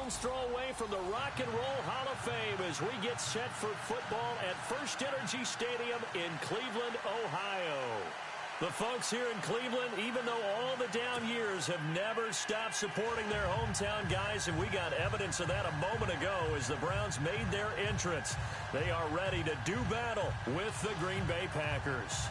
stone's throw away from the Rock and Roll Hall of Fame as we get set for football at First Energy Stadium in Cleveland, Ohio. The folks here in Cleveland, even though all the down years, have never stopped supporting their hometown guys, and we got evidence of that a moment ago as the Browns made their entrance. They are ready to do battle with the Green Bay Packers.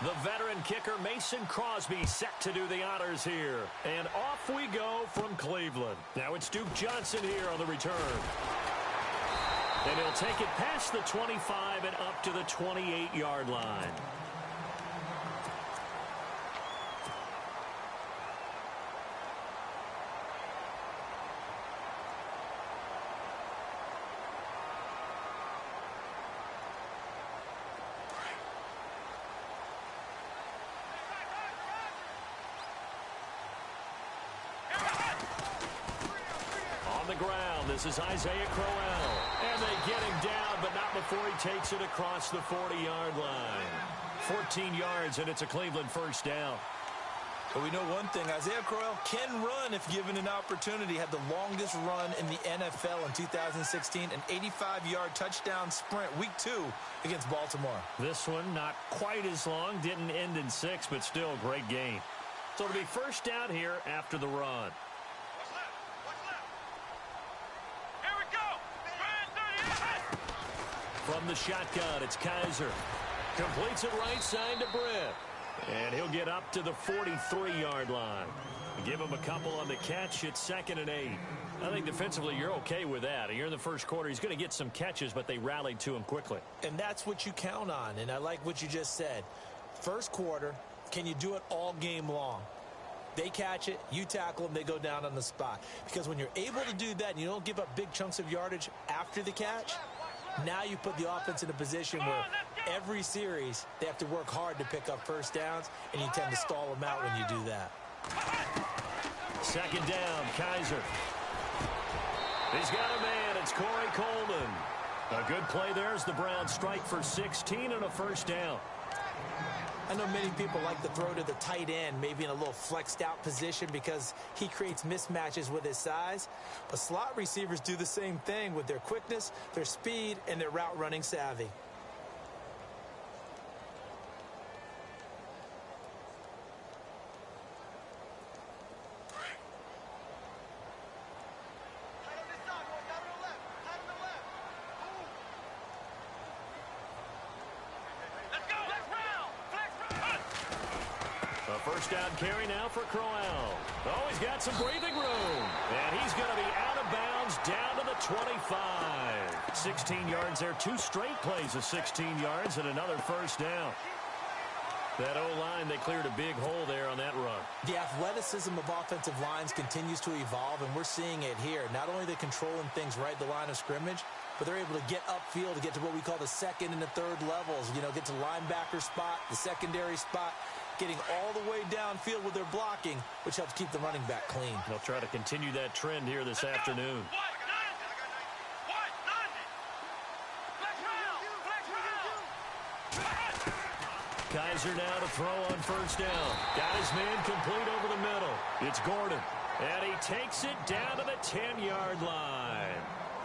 The veteran kicker Mason Crosby set to do the honors here. And off we go from Cleveland. Now it's Duke Johnson here on the return. And he'll take it past the 25 and up to the 28-yard line. Ground. This is Isaiah Crowell. And they get him down, but not before he takes it across the 40-yard line. 14 yards, and it's a Cleveland first down. But we know one thing. Isaiah Crowell can run if given an opportunity. Had the longest run in the NFL in 2016, an 85-yard touchdown sprint, week 2 against Baltimore. This one not quite as long. Didn't end in 6, but still a great game. So it'll be first down here after the run. From the shotgun, it's Kaiser. Completes it right side to Britt. And he'll get up to the 43-yard line. Give him a couple on the catch. It's 2nd and 8. I think defensively you're okay with that. Here in the first quarter, he's going to get some catches, but they rallied to him quickly. And that's what you count on, and I like what you just said. First quarter, can you do it all game long? They catch it, you tackle them, they go down on the spot. Because when you're able to do that and you don't give up big chunks of yardage after the catch, now you put the offense in a position where every series they have to work hard to pick up first downs, and you tend to stall them out when you do that. 2nd down, Kaiser. He's got a man. It's Corey Coleman. A good play there as the Browns strike for 16 and a first down. I know many people like to throw to the tight end, maybe in a little flexed out position because he creates mismatches with his size. But slot receivers do the same thing with their quickness, their speed, and their route running savvy. First down carry now for Crowell. Oh, he's got some breathing room. And he's going to be out of bounds down to the 25. 16 yards there. 2 straight plays of 16 yards and another first down. That O-line, they cleared a big hole there on that run. The athleticism of offensive lines continues to evolve, and we're seeing it here. Not only are they controlling things right at the line of scrimmage, but they're able to get upfield to get to what we call the 2nd and the 3rd levels. You know, get to linebacker spot, the secondary spot, getting all the way downfield with their blocking, which helps keep the running back clean. They'll try to continue that trend here this afternoon. Kaiser now to throw on first down. Got his man complete over the middle. It's Gordon. And he takes it down to the 10-yard line.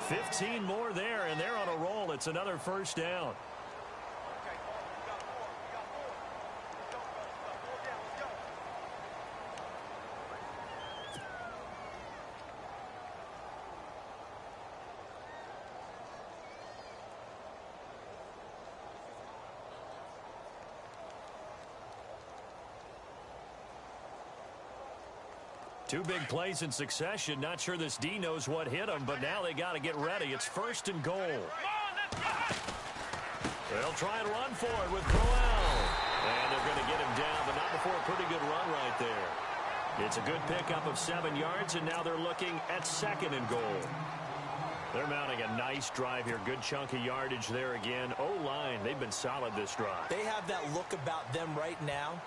15 more there, and they're on a roll. It's another first down. Two big plays in succession. Not sure this D knows what hit him, but now they got to get ready. It's 1st and goal. They'll try and run for it with Crowell. And they're going to get him down, but not before a pretty good run right there. It's a good pickup of 7 yards, and now they're looking at 2nd and goal. They're mounting a nice drive here. Good chunk of yardage there again. O-line, they've been solid this drive. They have that look about them right now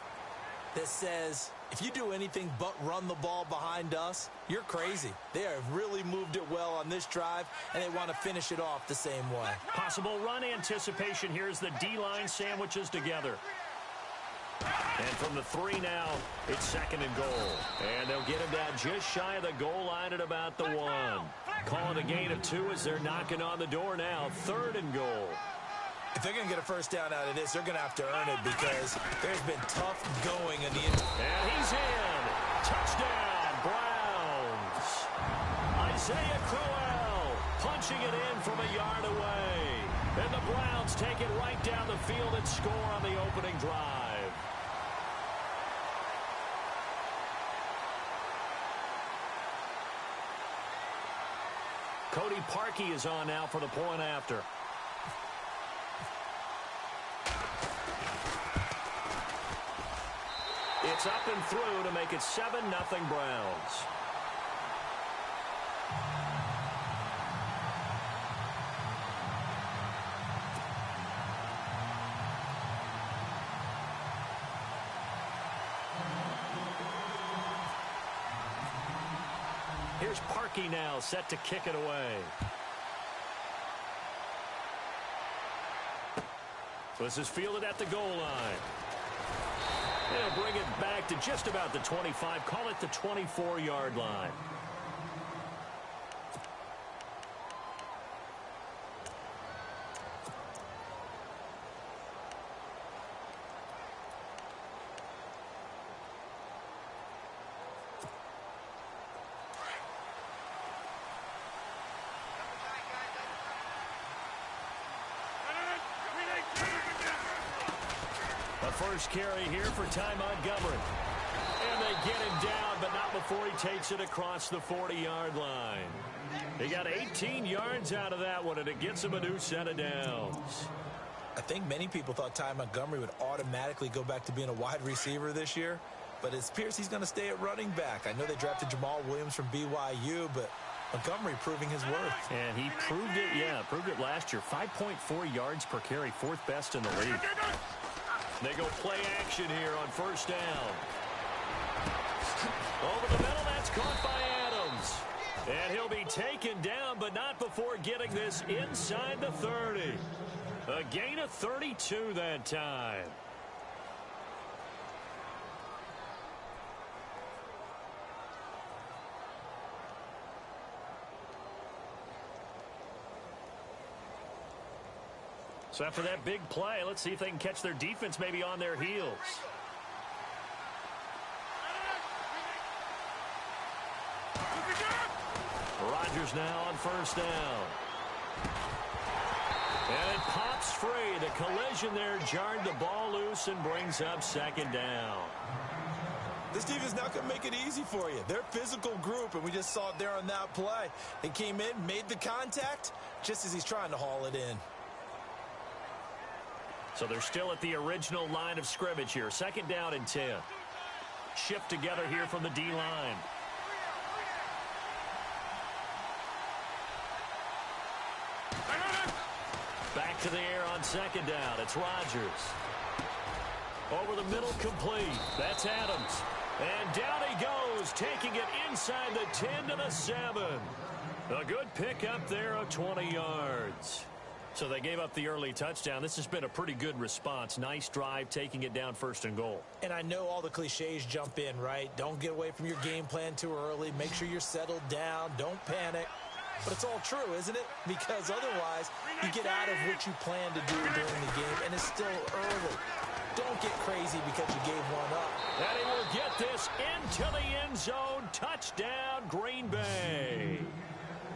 that says If you do anything but run the ball behind us, you're crazy. They have really moved it well on this drive, and they want to finish it off the same way. Possible run anticipation here as the D-line sandwiches together. And from the 3 now, it's 2nd and goal. And they'll get him down just shy of the goal line at about the 1. Calling a gain of 2 as they're knocking on the door now. 3rd and goal. If they're going to get a first down out of this, they're going to have to earn it because there's been tough going in the end. And he's in. Touchdown, Browns. Isaiah Crowell punching it in from a yard away. And the Browns take it right down the field and score on the opening drive. Cody Parkey is on now for the point after. It's up and through to make it 7-0 Browns. Here's Parkey now, set to kick it away. So this is fielded at the goal line. They'll bring it back to just about the 25. Call it the 24-yard line. First carry here for Ty Montgomery. And they get him down, but not before he takes it across the 40-yard line. He got 18 yards out of that one, and it gets him a new set of downs. I think many people thought Ty Montgomery would automatically go back to being a wide receiver this year, but it appears he's going to stay at running back. I know they drafted Jamal Williams from BYU, but Montgomery proving his worth. And he proved it last year. 5.4 yards per carry, 4th best in the league. They go play action here on first down. Over the middle, that's caught by Adams. And he'll be taken down, but not before getting this inside the 30. A gain of 32 that time. So after that big play, let's see if they can catch their defense maybe on their heels. Rodgers now on first down. And it pops free. The collision there jarred the ball loose and brings up 2nd down. This defense is not going to make it easy for you. They're a physical group, and we just saw it there on that play. They came in, made the contact, just as he's trying to haul it in. So they're still at the original line of scrimmage here. 2nd down and 10. Shift together here from the D-line. Back to the air on 2nd down. It's Rodgers. Over the middle, complete. That's Adams. And down he goes, taking it inside the 10 to the 7. A good pickup there of 20 yards. So they gave up the early touchdown. This has been a pretty good response. Nice drive, taking it down 1st and goal. And I know all the cliches jump in, right? Don't get away from your game plan too early. Make sure you're settled down. Don't panic. But it's all true, isn't it? Because otherwise, you get out of what you plan to do during the game, and it's still early. Don't get crazy because you gave one up. And he will get this into the end zone. Touchdown, Green Bay.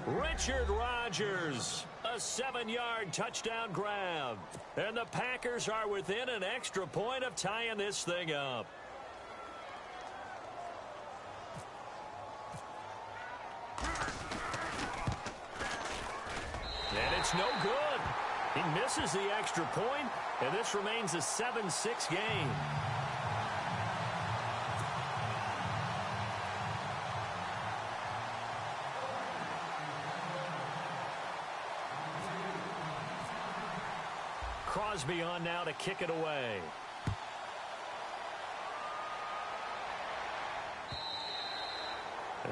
Richard Rodgers, a 7-yard touchdown grab. And the Packers are within an extra point of tying this thing up. And it's no good. He misses the extra point, and this remains a 7-6 game. Crosby on now to kick it away.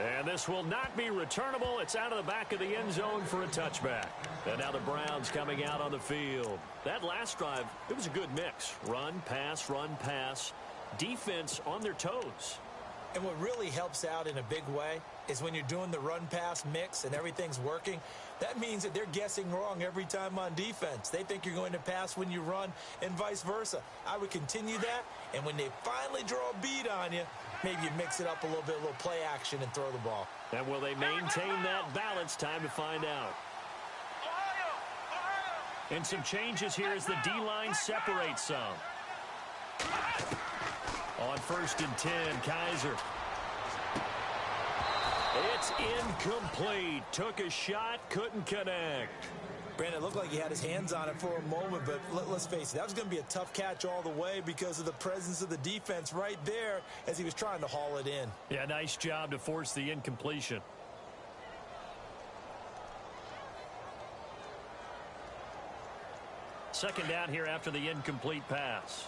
And this will not be returnable. It's out of the back of the end zone for a touchback. And now the Browns coming out on the field. That last drive, it was a good mix. Run, pass, defense on their toes. And what really helps out in a big way is when you're doing the run-pass mix and everything's working, that means that they're guessing wrong every time on defense. They think you're going to pass when you run and vice versa. I would continue that, and when they finally draw a beat on you, maybe you mix it up a little bit, a little play action, and throw the ball. And will they maintain that balance? Time to find out. And some changes here as the D-line separates some. On 1st and 10, Kaiser. It's incomplete. Took a shot, couldn't connect. Brandon, it looked like he had his hands on it for a moment, but let's face it, that was going to be a tough catch all the way because of the presence of the defense right there as he was trying to haul it in. Yeah, nice job to force the incompletion. Second down here after the incomplete pass.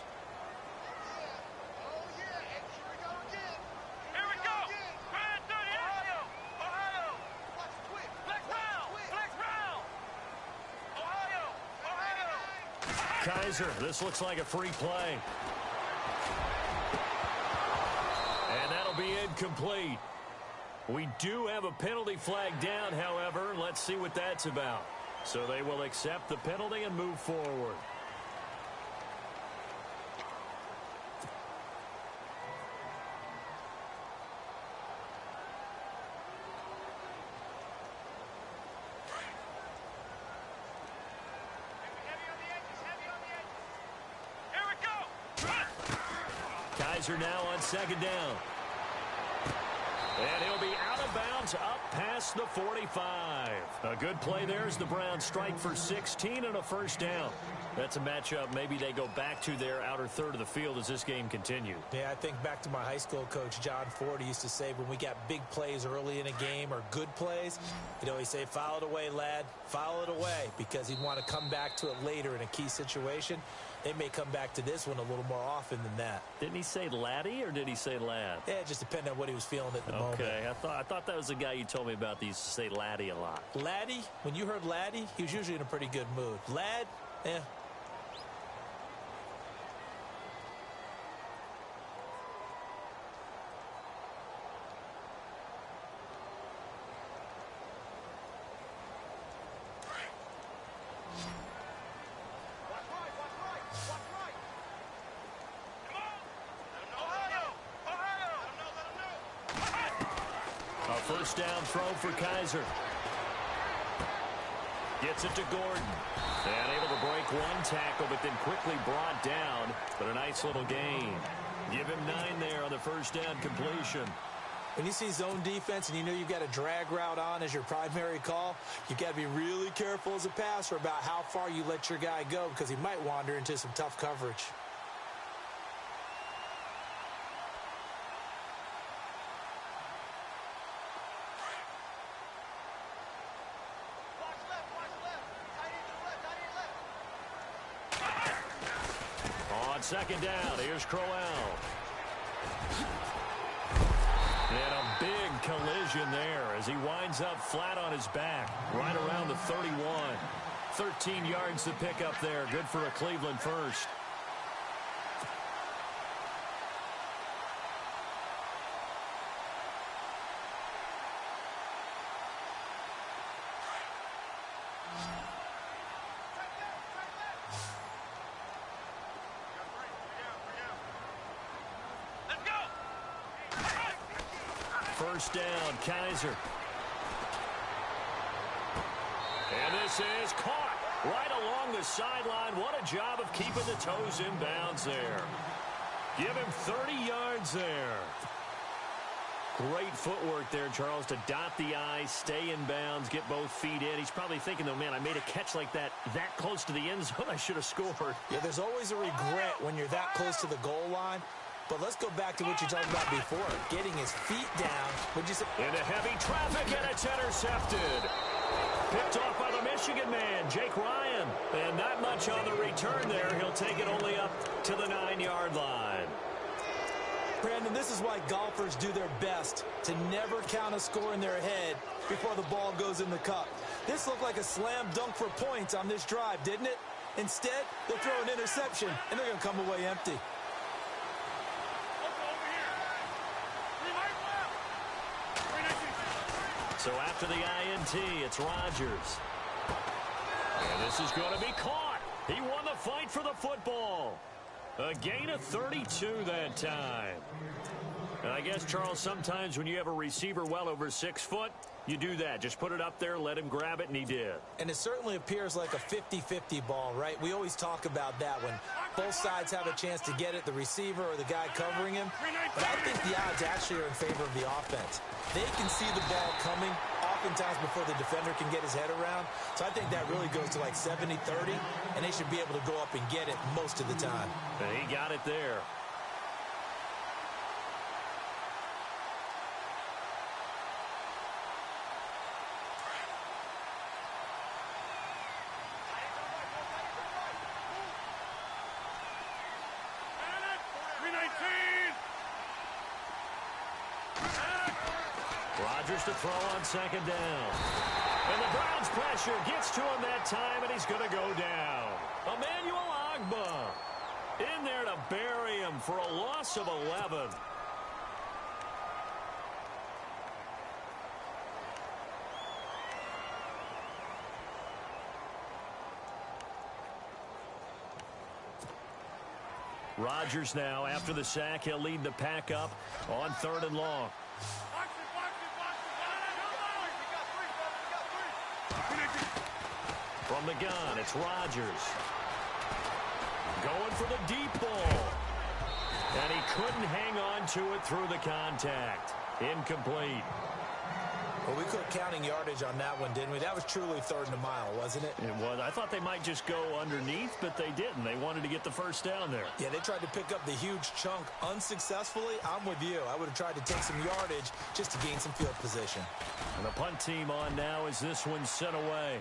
Kaiser, this looks like a free play. And that'll be incomplete. We do have a penalty flag down, however. Let's see what that's about. So they will accept the penalty and move forward. Kaiser now on 2nd down. And he'll be out of bounds up past the 45. A good play there as the Browns strike for 16 and a 1st down. That's a matchup maybe they go back to their outer third of the field as this game continues. Yeah, I think back to my high school coach, John Ford. He used to say when we got big plays early in a game or good plays, he'd always say, foul it away, lad, foul it away, because he'd want to come back to it later in a key situation. They may come back to this one a little more often than that. Didn't he say laddie or did he say lad? Yeah, it just depended on what he was feeling at the moment. Okay, I thought that was the guy you told me about that used to say laddie a lot. Laddie, when you heard laddie, he was usually in a pretty good mood. Lad, eh. First down throw for Kaiser. Gets it to Gordon. And able to break one tackle, but then quickly brought down. But a nice little gain. Give him 9 there on the first down completion. When you see zone defense and you know you've got a drag route on as your primary call, you've got to be really careful as a passer about how far you let your guy go because he might wander into some tough coverage. Second down, here's Crowell. And a big collision there as he winds up flat on his back, right around the 31. 13 yards to pick up there. Good for a Cleveland first. First down, Kaiser. And this is caught right along the sideline. What a job of keeping the toes in bounds there. Give him 30 yards there. Great footwork there, Charles, to dot the I, stay in bounds, get both feet in. He's probably thinking, though, man, I made a catch like that close to the end zone. I should have scored. Yeah, there's always a regret when you're that close to the goal line. But let's go back to what you talked about before. Getting his feet down. What'd you say? Into heavy traffic, and it's intercepted. Picked off by the Michigan man, Jake Ryan. And not much on the return there. He'll take it only up to the 9-yard line. Brandon, this is why golfers do their best to never count a score in their head before the ball goes in the cup. This looked like a slam dunk for points on this drive, didn't it? Instead, they throw an interception, and they're going to come away empty. So after the INT, it's Rodgers. And this is going to be caught. He won the fight for the football. A gain of 32 that time. And I guess, Charles, sometimes when you have a receiver well over 6 foot, you do that. Just put it up there, let him grab it, and he did. And it certainly appears like a 50-50 ball, right? We always talk about that when both sides have a chance to get it, the receiver or the guy covering him. But I think the odds actually are in favor of the offense. They can see the ball coming oftentimes before the defender can get his head around. So I think that really goes to like 70-30, and they should be able to go up and get it most of the time. And he got it there. Rodgers to throw on second down. And the Browns pressure gets to him that time, and he's going to go down. Emmanuel Ogbah in there to bury him for a loss of 11. Rodgers now, after the sack, he'll lead the pack up on 3rd and long. From the gun, it's Rodgers. Going for the deep ball. And he couldn't hang on to it through the contact. Incomplete. Well, we quit counting yardage on that one, didn't we? That was truly 3rd and a mile, wasn't it? It was. I thought they might just go underneath, but they didn't. They wanted to get the first down there. Yeah, they tried to pick up the huge chunk unsuccessfully. I'm with you. I would have tried to take some yardage just to gain some field position. And the punt team on now as this one's sent away.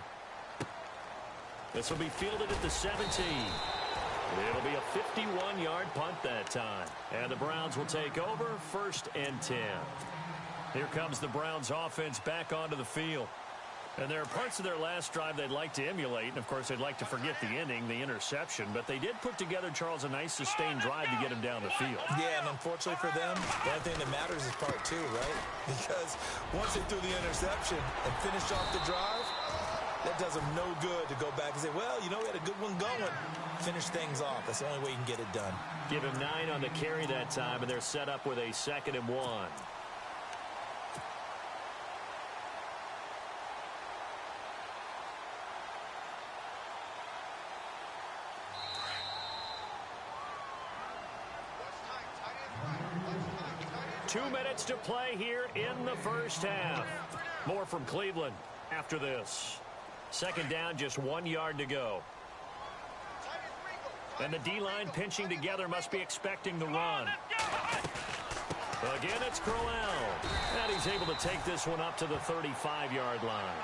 This will be fielded at the 17. It'll be a 51-yard punt that time. And the Browns will take over 1st and 10. Here comes the Browns offense back onto the field. And there are parts of their last drive they'd like to emulate. And, of course, they'd like to forget the inning, the interception. But they did put together, Charles, a nice sustained drive to get him down the field. Yeah, and unfortunately for them, the only thing that matters is part 2, right? Because once they threw the interception and finished off the drive, that does them no good to go back and say, well, you know, we had a good one going. Finish things off. That's the only way you can get it done. Give him 9 on the carry that time, and they're set up with a 2nd and 1. Two minutes to play here in the first half. More from Cleveland after this. 2nd down, just 1 yard to go. And the D-line pinching together, must be expecting the run. Again, it's Crowell. And he's able to take this one up to the 35-yard line.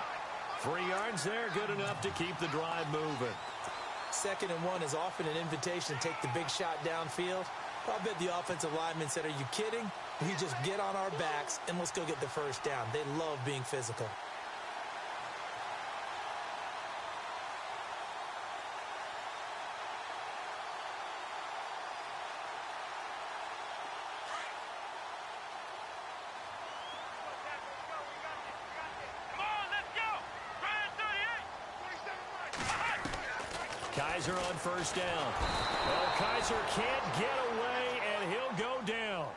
3 yards there, good enough to keep the drive moving. 2nd and 1 is often an invitation to take the big shot downfield. I bet the offensive lineman said, are you kidding? We just get on our backs and let's go get the first down. They love being physical. Kaiser on 1st down. Well, Kaiser can't get away, and he'll go down.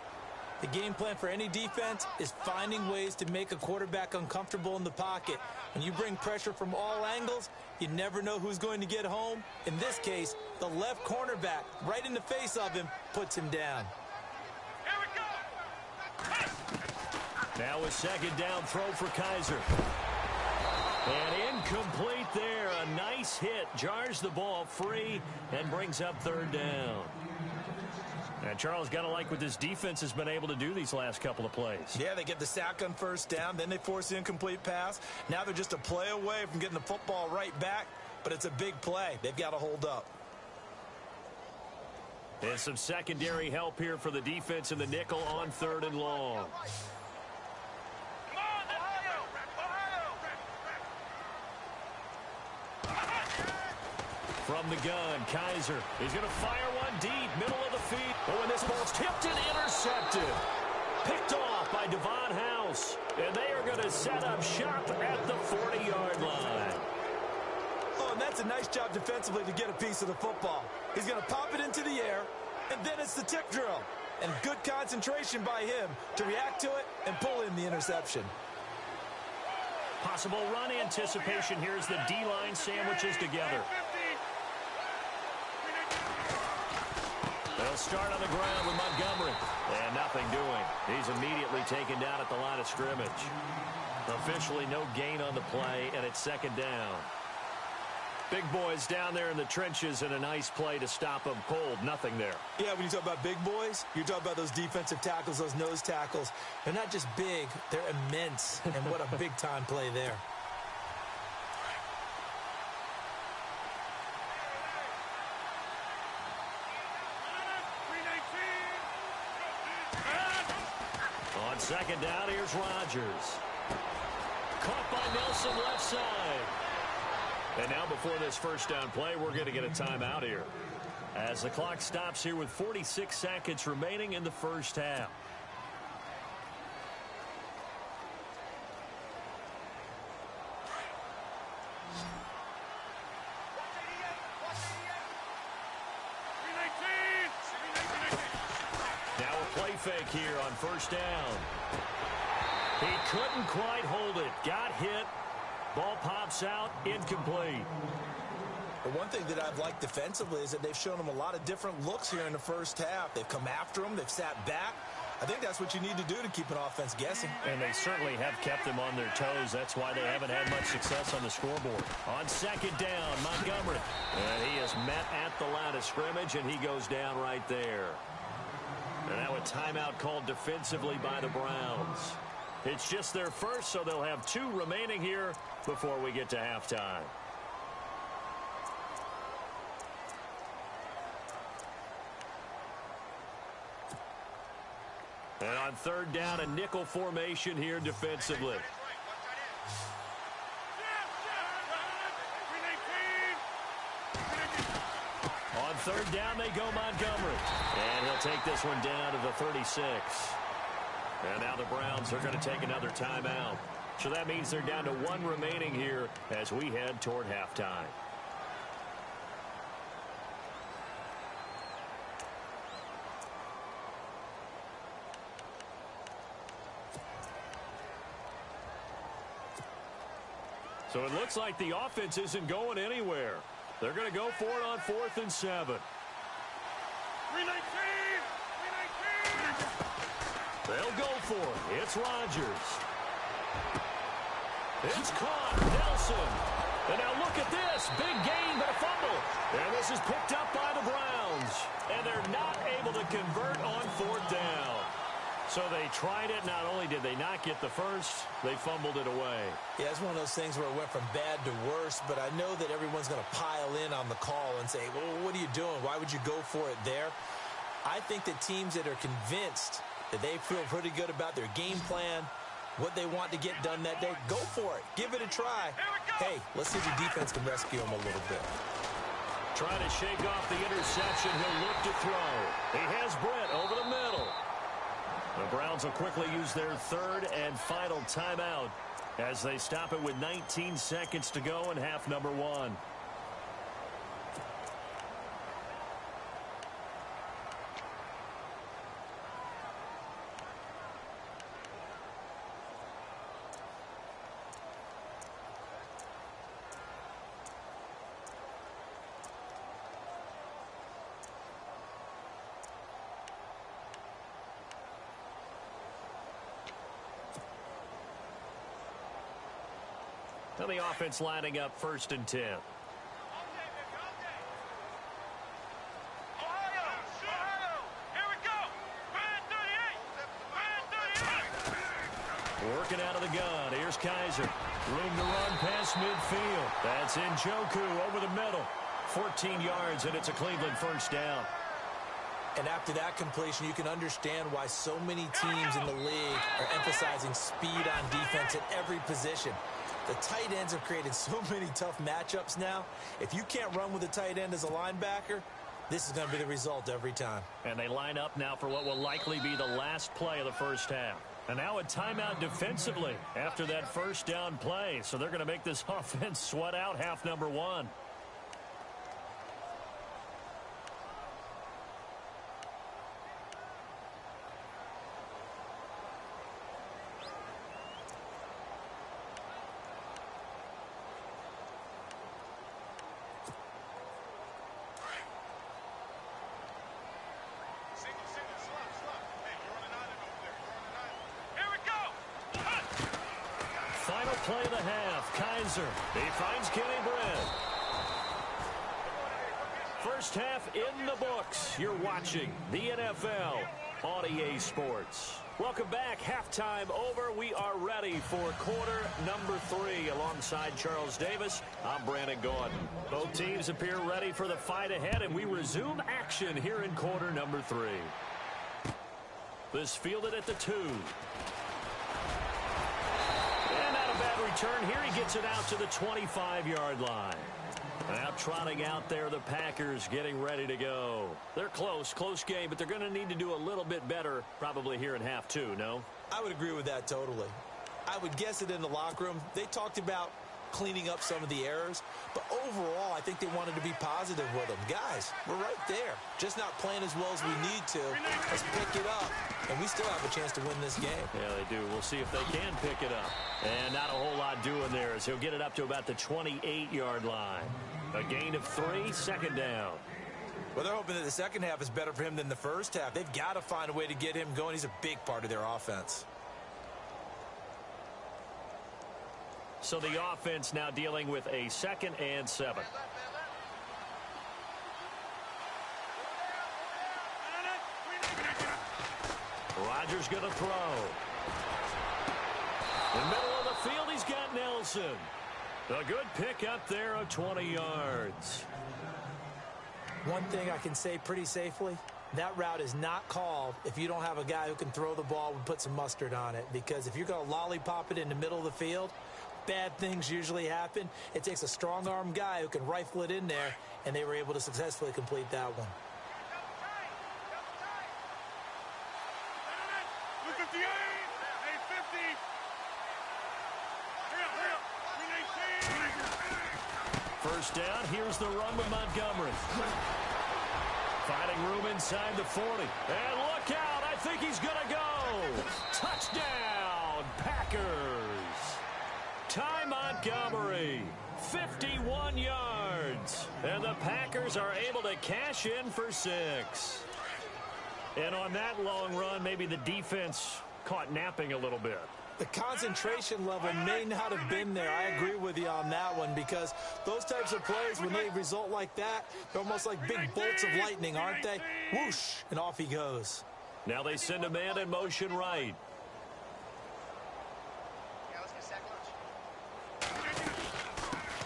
The game plan for any defense is finding ways to make a quarterback uncomfortable in the pocket. When you bring pressure from all angles, you never know who's going to get home. In this case, the left cornerback, right in the face of him, puts him down. Now a 2nd down throw for Kaiser. And incomplete there. A nice hit. Jars the ball free and brings up 3rd down. And Charles, got to like what this defense has been able to do these last couple of plays. Yeah, they get the sack on 1st down. Then they force the incomplete pass. Now they're just a play away from getting the football right back. But it's a big play. They've got to hold up. And some secondary help here for the defense in the nickel on 3rd and long. From the gun, Kaiser. He's going to fire one deep, middle of the field. Oh, and this ball's tipped and intercepted. Picked off by Devon House. And they are going to set up shop at the 40-yard line. Oh, and that's a nice job defensively to get a piece of the football. He's going to pop it into the air, and then it's the tip drill. And good concentration by him to react to it and pull in the interception. Possible run anticipation here as the D-line sandwiches together. They'll start on the ground with Montgomery. And nothing doing. He's immediately taken down at the line of scrimmage. Officially no gain on the play, and it's 2nd down. Big boys down there in the trenches, and a nice play to stop them cold. Nothing there. Yeah, when you talk about big boys, you're talking about those defensive tackles, those nose tackles. They're not just big, they're immense. And what a big-time play there. On 2nd down, here's Rodgers. Caught by Nelson left side. And now before this 1st down play, we're going to get a timeout here. As the clock stops here with 46 seconds remaining in the 1st half. Now a play fake here on 1st down. He couldn't quite hold it. Got hit. Ball pops out, incomplete. The one thing that I've liked defensively is that they've shown them a lot of different looks here in the 1st half. They've come after them. They've sat back. I think that's what you need to do to keep an offense guessing. And they certainly have kept them on their toes. That's why they haven't had much success on the scoreboard. On 2nd down, Montgomery. And he is met at the line of scrimmage, and he goes down right there. And now a timeout called defensively by the Browns. It's just their first, so they'll have 2 remaining here before we get to halftime. And on 3rd down, a nickel formation here defensively. On 3rd down, they go Montgomery. And he'll take this one down to the 36. And now the Browns are going to take another timeout. So that means they're down to 1 remaining here as we head toward halftime. So it looks like the offense isn't going anywhere. They're going to go for it on 4th and 7. 319! They'll go for it. It's Rodgers. It's caught. Nelson. And now look at this. Big gain, but a fumble. And this is picked up by the Browns. And they're not able to convert on 4th down. So they tried it. Not only did they not get the first, they fumbled it away. Yeah, it's one of those things where it went from bad to worse, but I know that everyone's going to pile in on the call and say, well, what are you doing? Why would you go for it there? I think that teams that are convinced that they feel pretty good about their game plan, what they want to get done that day, go for it. Give it a try. Hey, let's see if the defense can rescue them a little bit. Trying to shake off the interception. He'll look to throw. He has Brett over the middle. The Browns will quickly use their 3rd and final timeout as they stop it with 19 seconds to go in half number 1. And the offense lining up 1st and 10. Working out of the gun. Here's Kaiser. Room to run past midfield. That's Njoku over the middle. 14 yards, and it's a Cleveland 1st down. And after that completion, you can understand why so many teams in the league are emphasizing speed on defense at every position. The tight ends have created so many tough matchups now. If you can't run with a tight end as a linebacker, this is going to be the result every time. And they line up now for what will likely be the last play of the first half. And now a timeout defensively after that first down play. So they're going to make this offense sweat out half number one. Final play of the half. Kaiser. He finds Kenny Britt. First half in the books. You're watching the NFL on EA Sports. Welcome back. Halftime over. We are ready for quarter number 3. Alongside Charles Davis, I'm Brandon Gordon. Both teams appear ready for the fight ahead, and we resume action here in quarter number 3. This fielded at the 2. Bad return here. He gets it out to the 25-yard line. Now trotting out there, the Packers getting ready to go. They're close game, but they're going to need to do a little bit better probably here in half 2, no? I would agree with that totally. I would guess it in the locker room. They talked about cleaning up some of the errors, but overall, I think they wanted to be positive with them. Guys, we're right there. Just not playing as well as we need to. Let's pick it up, and we still have a chance to win this game. Yeah, they do. We'll see if they can pick it up. And not a whole lot doing there as he'll get it up to about the 28-yard line. A gain of 3, second down. Well, they're hoping that the second half is better for him than the first half. They've got to find a way to get him going. He's a big part of their offense. So the offense now dealing with a 2nd and 7. Rodgers going to throw. In the middle of the field, he's got Nelson. A good pick up there of 20 yards. One thing I can say pretty safely, that route is not called if you don't have a guy who can throw the ball and put some mustard on it. Because if you're going to lollipop it in the middle of the field, bad things usually happen. It takes a strong-arm guy who can rifle it in there, and they were able to successfully complete that one. First down, here's the run with Montgomery. Finding room inside the 40. And look out, I think he's going to go. Touchdown, Packers. Ty Montgomery, 51 yards. And the Packers are able to cash in for 6. And on that long run, maybe the defense caught napping a little bit. The concentration level may not have been there. I agree with you on that one because those types of plays, when they result like that, they're almost like big bolts of lightning, aren't they? Whoosh, and off he goes. Now they send a man in motion right.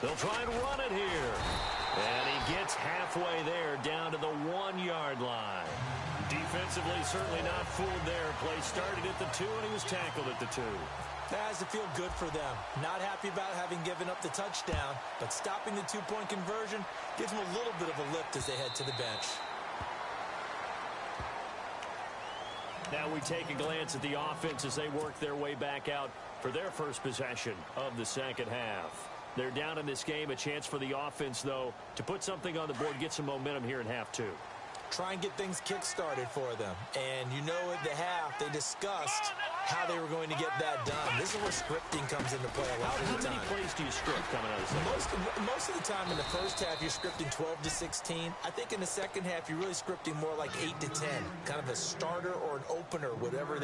They'll try and run it here. And he gets halfway there down to the 1-yard line. Defensively, certainly not fooled there. Play started at the 2, and he was tackled at the 2. That has to feel good for them. Not happy about having given up the touchdown, but stopping the 2-point conversion gives them a little bit of a lift as they head to the bench. Now we take a glance at the offense as they work their way back out for their first possession of the second half. They're down in this game. A chance for the offense, though, to put something on the board, get some momentum here in half 2. Try and get things kick-started for them. And you know at the half, they discussed how they were going to get that done. This is where scripting comes into play a lot of the time. How many plays do you script coming out of the second? Most of the time in the first half, you're scripting 12 to 16. I think in the second half, you're really scripting more like 8 to 10. Kind of a starter or an opener, whatever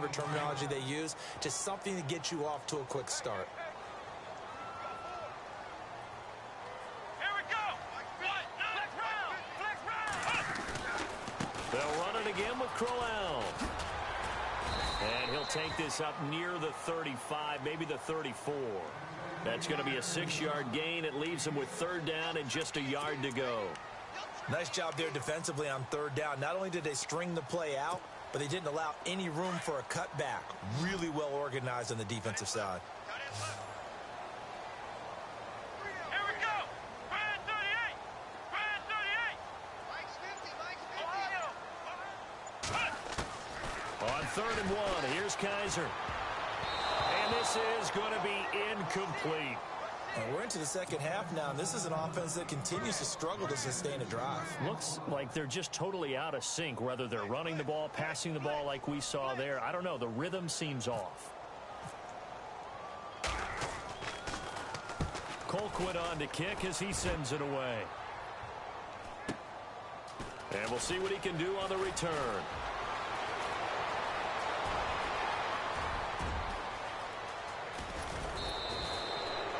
terminology they use. Just something to get you off to a quick start. They'll run it again with Crowell. And he'll take this up near the 35, maybe the 34. That's going to be a 6-yard gain. It leaves him with 3rd down and just a yard to go. Nice job there defensively on third down. Not only did they string the play out, but they didn't allow any room for a cutback. Really well organized on the defensive side. Here we go. Brand 38. Brand 38. On 3rd and 1, here's Kaiser. And this is going to be incomplete. And we're into the second half now, and this is an offense that continues to struggle to sustain a drive. Looks like they're just totally out of sync, whether they're running the ball, passing the ball like we saw there. I don't know. The rhythm seems off. Colquitt on to kick as he sends it away. And we'll see what he can do on the return.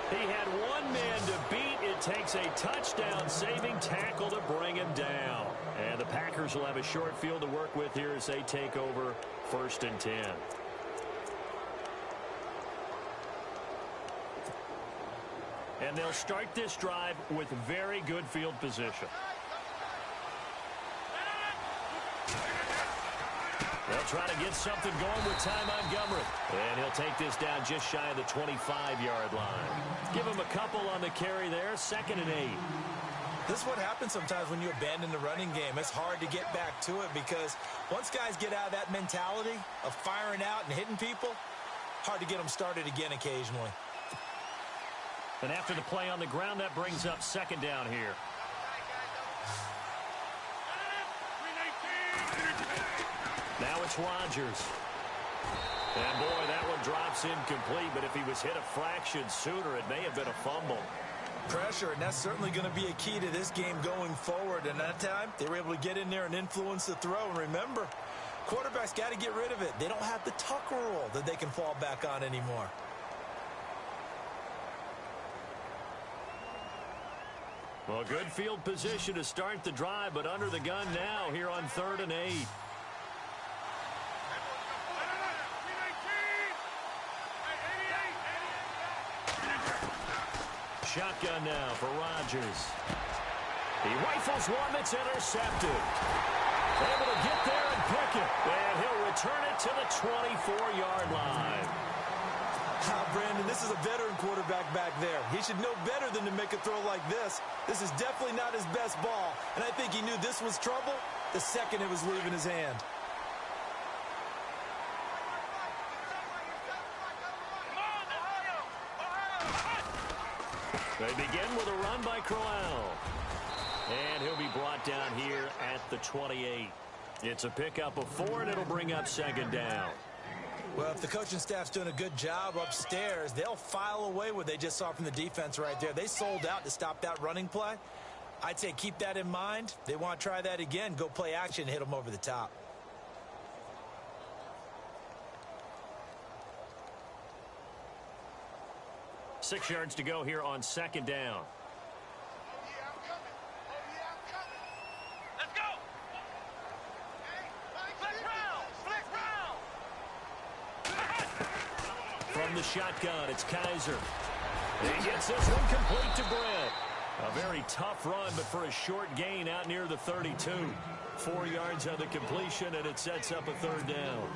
He had one man to beat. It takes a touchdown-saving tackle to bring him down. And the Packers will have a short field to work with here as they take over 1st and 10. And they'll start this drive with very good field position. They'll try to get something going with Ty Montgomery. And he'll take this down just shy of the 25-yard line. Give him a couple on the carry there. 2nd and 8. This is what happens sometimes when you abandon the running game. It's hard to get back to it because once guys get out of that mentality of firing out and hitting people, hard to get them started again occasionally. And after the play on the ground, that brings up 2nd down here. Now it's Rodgers. And, boy, that one drops incomplete, but if he was hit a fraction sooner, it may have been a fumble. Pressure, and that's certainly going to be a key to this game going forward. And that time, they were able to get in there and influence the throw. And remember, quarterbacks got to get rid of it. They don't have the tuck rule that they can fall back on anymore. Well, good field position to start the drive, but under the gun now here on 3rd and 8. Shotgun now for Rodgers. He rifles one that's intercepted. Able to get there and pick it. And he'll return it to the 24-yard line. Brandon, this is a veteran quarterback back there. He should know better than to make a throw like this. This is definitely not his best ball. And I think he knew this was trouble the second it was leaving his hand. They begin with a run by Crowell. And he'll be brought down here at the 28. It's a pickup of 4, and it'll bring up 2nd down. Well, if the coaching staff's doing a good job upstairs, they'll file away what they just saw from the defense right there. They sold out to stop that running play. I'd say keep that in mind. They want to try that again. Go play action, hit them over the top. Six yards to go here on 2nd down. Let's go. From the shotgun, it's Kaiser. He gets this one complete to Brett. A very tough run, but for a short gain out near the 32. 4 yards on the completion, and it sets up a 3rd down.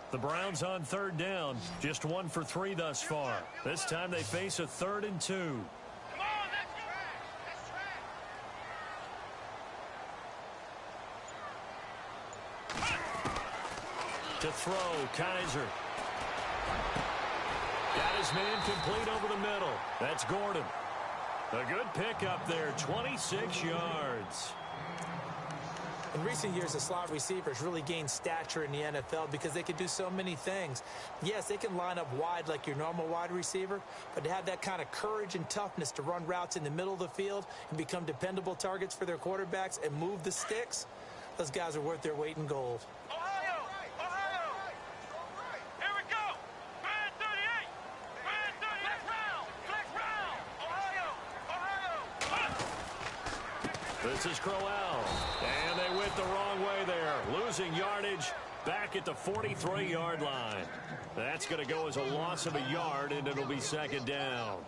The Browns on 3rd down, just 1 for 3 thus far. This time they face a 3rd and 2. Come on, let's track. To throw, Kaiser. Got his man complete over the middle. That's Gordon. A good pickup there, 26 yards. In recent years, the slot receivers really gained stature in the NFL because they can do so many things. Yes, they can line up wide like your normal wide receiver, but to have that kind of courage and toughness to run routes in the middle of the field and become dependable targets for their quarterbacks and move the sticks, those guys are worth their weight in gold. Ohio! Ohio! Here we go! Brand 38! Brand 38! Flex round! Ohio! Ohio! This is Crowell. And they went the wrong way there. Losing yardage back at the 43-yard line. That's going to go as a loss of a yard, and it'll be second down.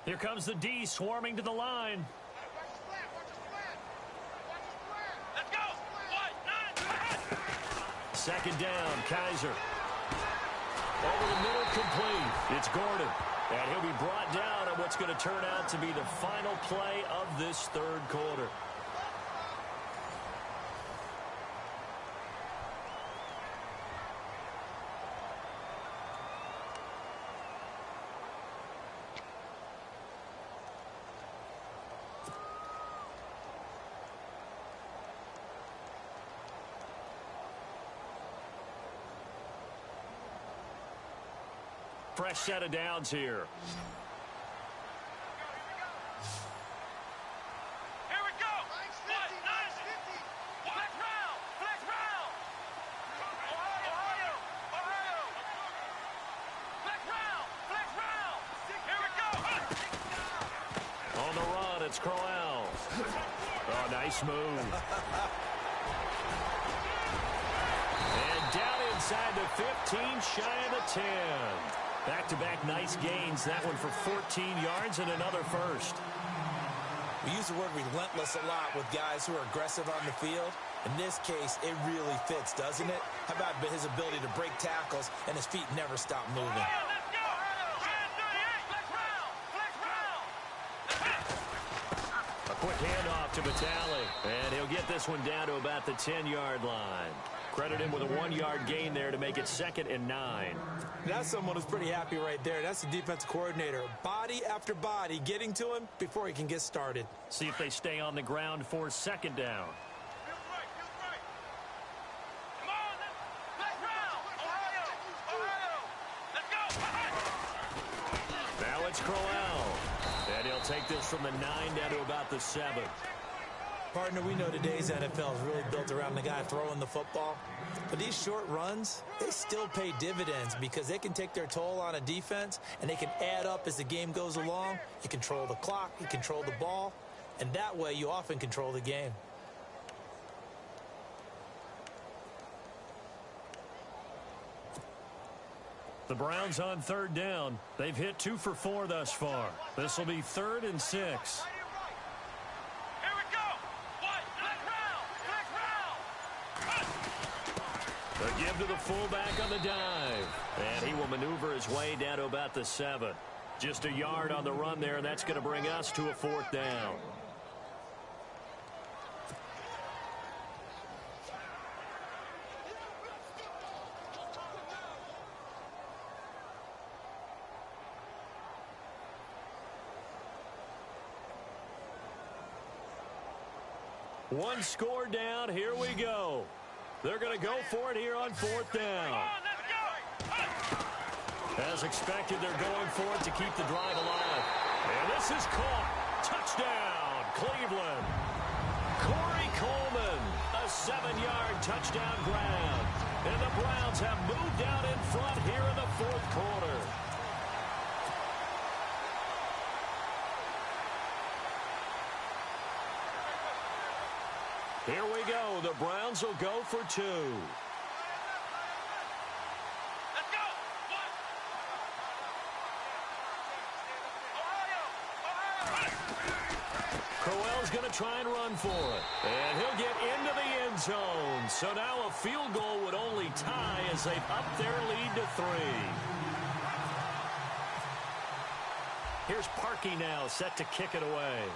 Here comes the D swarming to the line. Let's go. Second down, Kaiser. Over the middle, complete. It's Gordon. And he'll be brought down on what's going to turn out to be the final play of this third quarter. Fresh set of downs here. Here we go. Flex round. Ohio. Flex round. Here we go. On the run, it's Crowell. Oh, nice move. And down inside the 15, shy of the 10. Back-to-back nice gains. That one for 14 yards and another first. We use the word relentless a lot with guys who are aggressive on the field. In this case, it really fits, doesn't it? How about his ability to break tackles and his feet never stop moving? Let's go. A quick handoff to Vitale. And he'll get this one down to about the 10-yard line. Credit him with a 1-yard gain there to make it 2nd and 9. That's someone who's pretty happy right there. That's the defensive coordinator. Body after body getting to him before he can get started. See if they stay on the ground for second down. Feels right. Come on. Flex round. Ohio. Let's go. Now it's Crowell. And he'll take this from the 9 down to about the 7. Partner, we know today's NFL is really built around the guy throwing the football. But these short runs, they still pay dividends because they can take their toll on a defense and they can add up as the game goes along. You control the clock, you control the ball, and that way you often control the game. The Browns on third down. They've hit 2 for 4 thus far. This will be 3rd and 6. A give to the fullback on the dive. And he will maneuver his way down to about the 7. Just a yard on the run there, and that's going to bring us to a 4th down. One score down. Here we go. They're going to go for it here on 4th down. As expected, they're going for it to keep the drive alive. And this is caught. Touchdown, Cleveland. Corey Coleman, a 7-yard touchdown grab. And the Browns have moved out in front here in the 4th quarter. Here we go. The Browns will go for 2. Let's go. Crowell's going to try and run for it. And he'll get into the end zone. So now a field goal would only tie as they've upped their lead to 3. Here's Parkey now set to kick it away.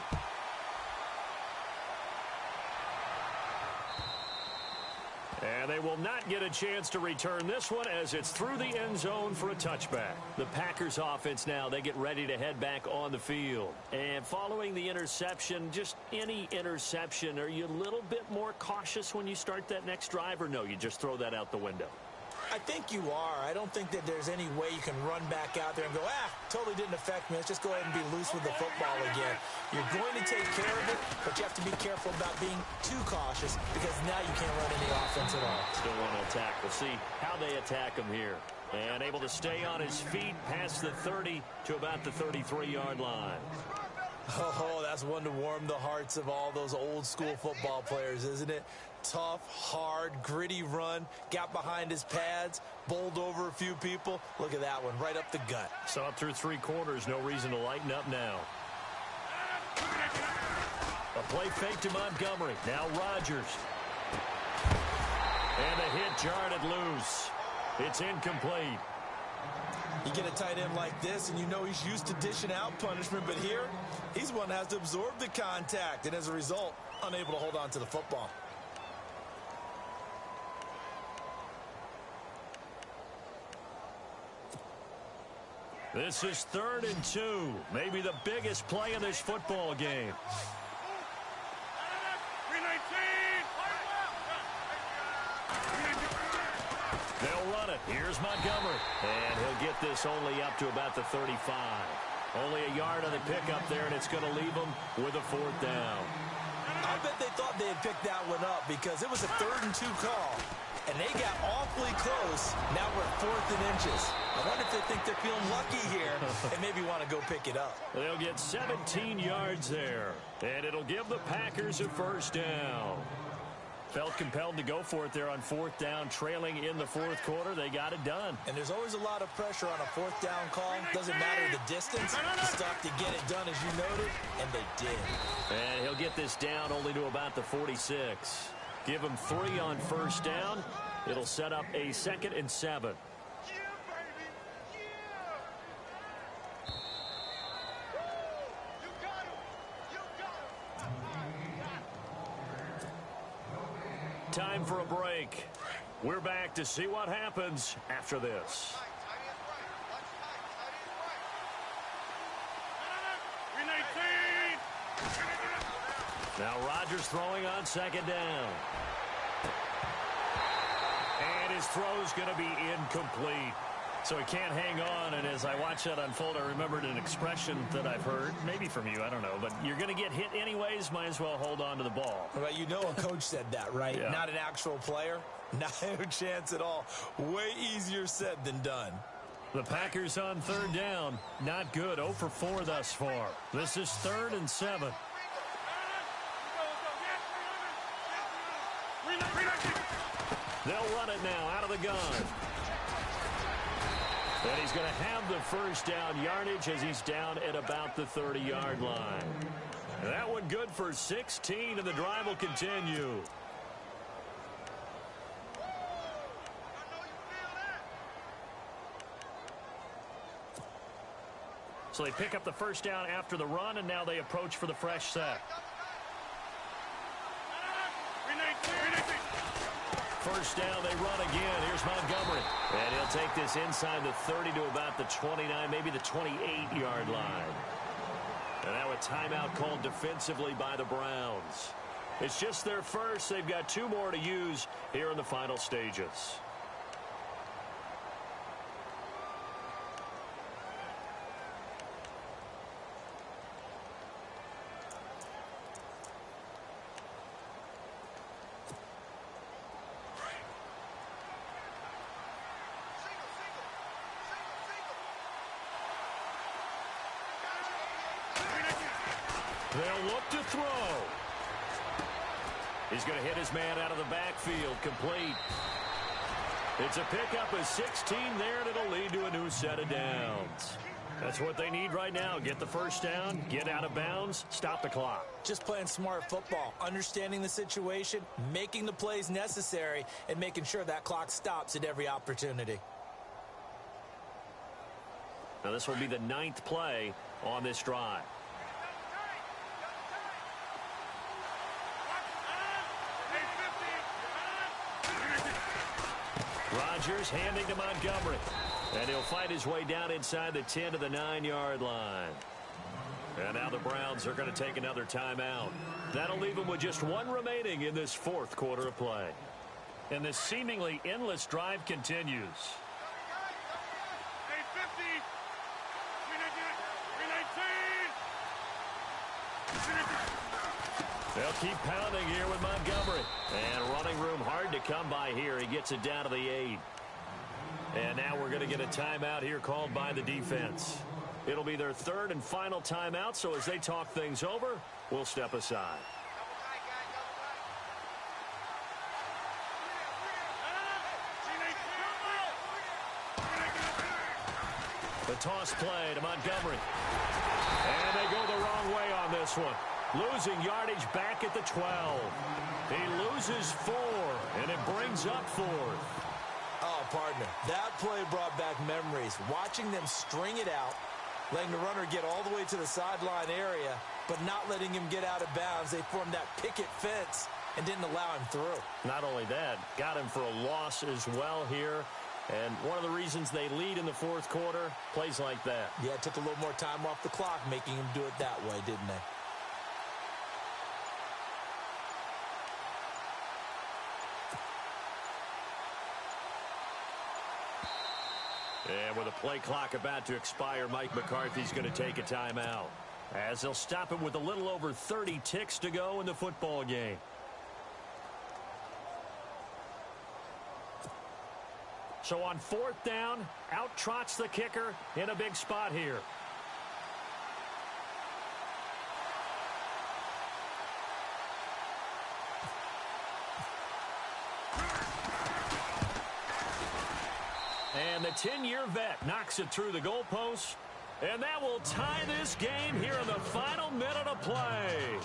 And they will not get a chance to return this one as it's through the end zone for a touchback. The Packers offense now, they get ready to head back on the field. And following the interception, just any interception, are you a little bit more cautious when you start that next drive, or no, you just throw that out the window? I think you are. I don't think that there's any way you can run back out there and go, totally didn't affect me. Let's just go ahead and be loose with the football again. You're going to take care of it, but you have to be careful about being too cautious because now you can't run any offense at all. Still want to attack. We'll see how they attack him here. And able to stay on his feet past the 30 to about the 33-yard line. Oh, that's one to warm the hearts of all those old school football players, isn't it? Tough, hard, gritty run, got behind his pads, bowled over a few people. Look at that one, right up the gut. Saw it through 3 quarters, no reason to lighten up now. A play fake to Montgomery, now Rodgers. And a hit jarred it loose. It's incomplete. You get a tight end like this, and you know he's used to dishing out punishment, but here, he's one that has to absorb the contact, and as a result, unable to hold on to the football. This is 3rd and 2, maybe the biggest play in this football game. They'll run it. Here's Montgomery. And he'll get this only up to about the 35. Only a yard on the pickup there, and it's going to leave them with a 4th down. I bet they thought they had picked that one up because it was a 3rd and 2 call. And they got awfully close. Now we're at 4th and inches. I wonder if they think they're feeling lucky here and maybe want to go pick it up. They'll get 17 yards there. And it'll give the Packers a 1st down. Felt compelled to go for it there on 4th down, trailing in the 4th quarter. They got it done. And there's always a lot of pressure on a 4th down call. Doesn't matter the distance. You still have to get it done, as you noted, and they did. And he'll get this down only to about the 46. Give him 3 on 1st down. It'll set up a 2nd and 7. Time for a break. We're back to see what happens after this. Now Rodgers throwing on 2nd down. And his throw's going to be incomplete. So he can't hang on, and as I watch that unfold, I remembered an expression that I've heard, maybe from you, I don't know, but you're going to get hit anyways, might as well hold on to the ball. Well, you know a coach said that, right? Yeah. Not an actual player. Not a chance at all. Way easier said than done. The Packers on 3rd down. Not good. 0 for 4 thus far. This is 3rd and 7. They'll run it now out of the gun. And he's going to have the 1st down yardage as he's down at about the 30-yard line. And that one good for 16, and the drive will continue. So they pick up the 1st down after the run, and now they approach for the fresh set. 1st down, they run again. Here's Montgomery. And he'll take this inside the 30 to about the 29, maybe the 28-yard line. And now a timeout called defensively by the Browns. It's just their first. They've got 2 more to use here in the final stages. They'll look to throw. He's going to hit his man out of the backfield. Complete. It's a pickup of 16 there, and it'll lead to a new set of downs. That's what they need right now. Get the 1st down, get out of bounds, stop the clock. Just playing smart football, understanding the situation, making the plays necessary, and making sure that clock stops at every opportunity. Now this will be the 9th play on this drive. Rodgers handing to Montgomery. And he'll fight his way down inside the 10 to the 9-yard line. And now the Browns are going to take another timeout. That'll leave them with just 1 remaining in this 4th quarter of play. And this seemingly endless drive continues. Hey, 50. 319. They'll keep pounding here with Montgomery. And running room hard to come by here. He gets it down to the 8. And now we're going to get a timeout here called by the defense. It'll be their third and final timeout, so as they talk things over, we'll step aside. The toss play to Montgomery. And they go the wrong way on this one. Losing yardage back at the 12. He loses 4, and it brings up 4. Oh, partner, that play brought back memories. Watching them string it out, letting the runner get all the way to the sideline area, but not letting him get out of bounds. They formed that picket fence and didn't allow him through. Not only that, got him for a loss as well here. And one of the reasons they lead in the fourth quarter, plays like that. Yeah, it took a little more time off the clock, making him do it that way, didn't they? And with a play clock about to expire, Mike McCarthy's going to take a timeout, as they'll stop him with a little over 30 ticks to go in the football game. So on 4th down, out trots the kicker in a big spot here. And the 10-year vet knocks it through the goalpost. And that will tie this game here in the final minute of play.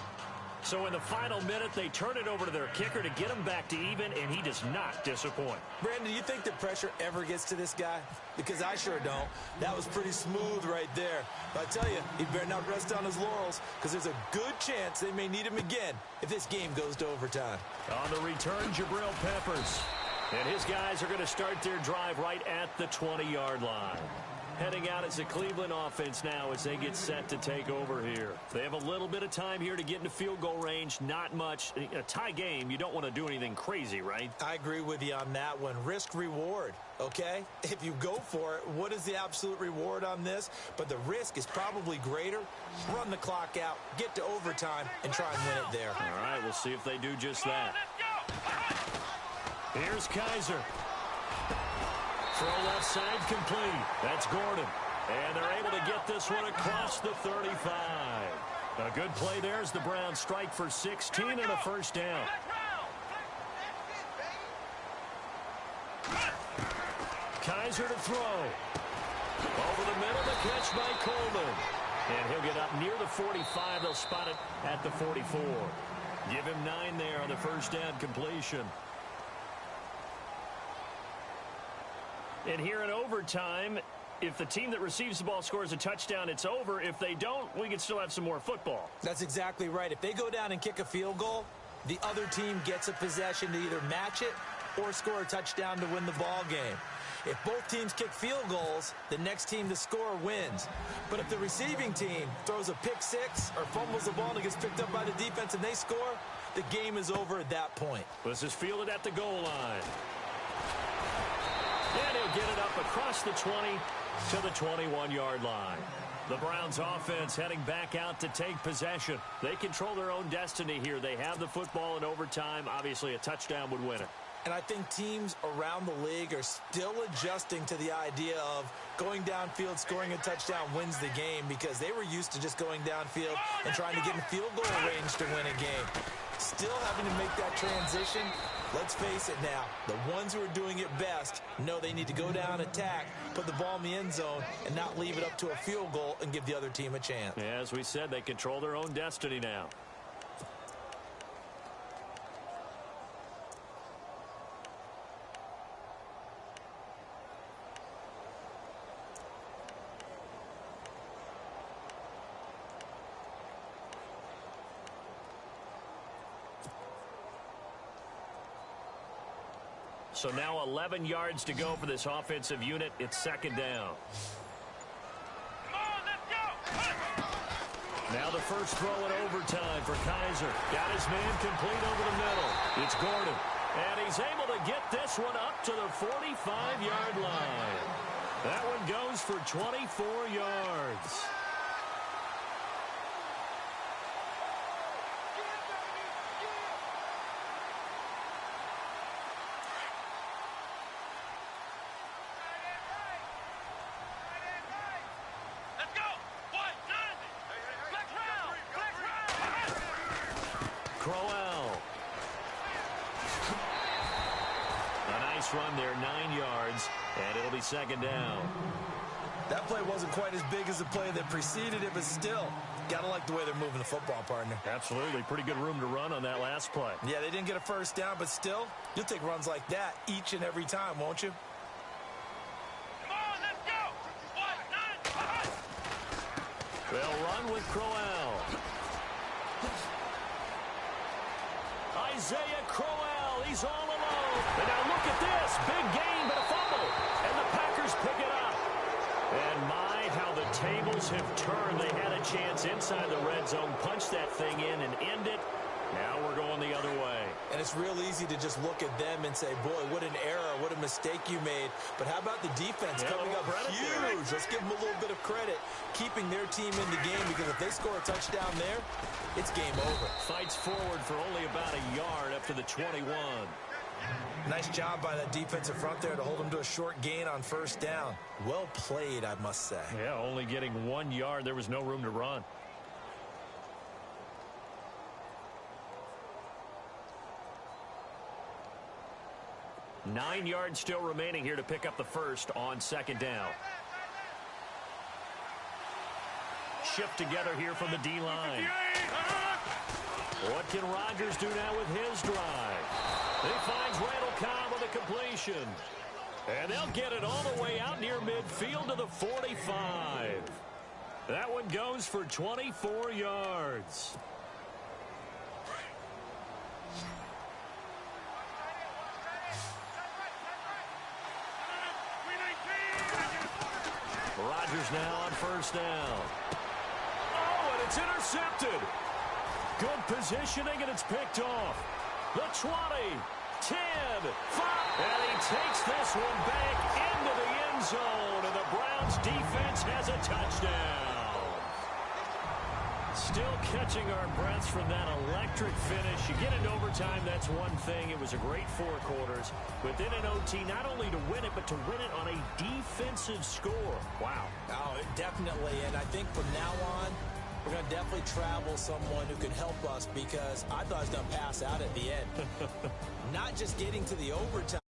So in the final minute, they turn it over to their kicker to get him back to even, and he does not disappoint. Brandon, do you think the pressure ever gets to this guy? Because I sure don't. That was pretty smooth right there. But I tell you, he better not rest on his laurels, because there's a good chance they may need him again if this game goes to overtime. On the return, Jabril Peppers. And his guys are going to start their drive right at the 20-yard line. Heading out as the Cleveland offense now as they get set to take over here. They have a little bit of time here to get into field goal range. Not much. In a tie game, you don't want to do anything crazy, right? I agree with you on that one. Risk-reward, okay? If you go for it, what is the absolute reward on this? But the risk is probably greater. Run the clock out, get to overtime, and try and win it there. All right, we'll see if they do just that. Here's Kaiser. Throw left side complete. That's Gordon. And they're able to get this one across the 35. A good play there as the Browns strike for 16 and a first down. Kaiser to throw. Over the middle, the catch by Coleman. And he'll get up near the 45. They'll spot it at the 44. Give him 9 there on the first down completion. And here in overtime, if the team that receives the ball scores a touchdown, it's over. If they don't, we can still have some more football. That's exactly right. If they go down and kick a field goal, the other team gets a possession to either match it or score a touchdown to win the ball game. If both teams kick field goals, the next team to score wins. But if the receiving team throws a pick six or fumbles the ball and it gets picked up by the defense and they score, the game is over at that point. This is fielded at the goal line. And he'll get it up across the 20 to the 21-yard line. The Browns offense heading back out to take possession. They control their own destiny here. They have the football in overtime. Obviously, a touchdown would win it. And I think teams around the league are still adjusting to the idea of going downfield, scoring a touchdown wins the game, because they were used to just going downfield and trying to get in field goal range to win a game. Still having to make that transition. Let's face it now, the ones who are doing it best know they need to go down, attack, put the ball in the end zone, and not leave it up to a field goal and give the other team a chance. Yeah, as we said, they control their own destiny now. So now 11 yards to go for this offensive unit. It's second down. Come on, let's go. Now the first throw in overtime for Kaiser. Got his man complete over the middle. It's Gordon. And he's able to get this one up to the 45-yard line. That one goes for 24 yards. Run there, 9 yards, and it'll be second down. That play wasn't quite as big as the play that preceded it, but still, gotta like the way they're moving the football, partner. Absolutely. Pretty good room to run on that last play. Yeah, they didn't get a first down, but still, you'll take runs like that each and every time, won't you? Come on, let's go! 1, 9, They'll run with Crowell. Isaiah Crowell, he's all alone. And now look at this. Big gain, but a fumble. And the Packers pick it up. And my, how the tables have turned. They had a chance inside the red zone, punch that thing in and end it. Now we're going the other way. And it's real easy to just look at them and say, boy, what an error, what a mistake you made. But how about the defense coming up huge? Let's give them a little bit of credit, keeping their team in the game, because if they score a touchdown there, it's game over. Fights forward for only about a yard up to the 21. Nice job by that defensive front there to hold them to a short gain on first down. Well played, I must say. Yeah, only getting 1 yard. There was no room to run. Nine yards still remaining here to pick up the first on second down. Shift together here from the D-line. What can Rodgers do now with his drive? He finds Randall Cobb with a completion. And they'll get it all the way out near midfield to the 45. That one goes for 24 yards. Rodgers now on first down. Oh, and it's intercepted. Good positioning, and it's picked off. The 20, 10, 5. And he takes this one back into the end zone, and the Browns defense has a touchdown. Still catching our breaths from that electric finish. You get into overtime, that's one thing. It was a great 4 quarters. Within an OT, not only to win it, but to win it on a defensive score. Wow. Oh, definitely. And I think from now on, we're going to definitely travel someone who can help us, because I thought I was going to pass out at the end. Not just getting to the overtime.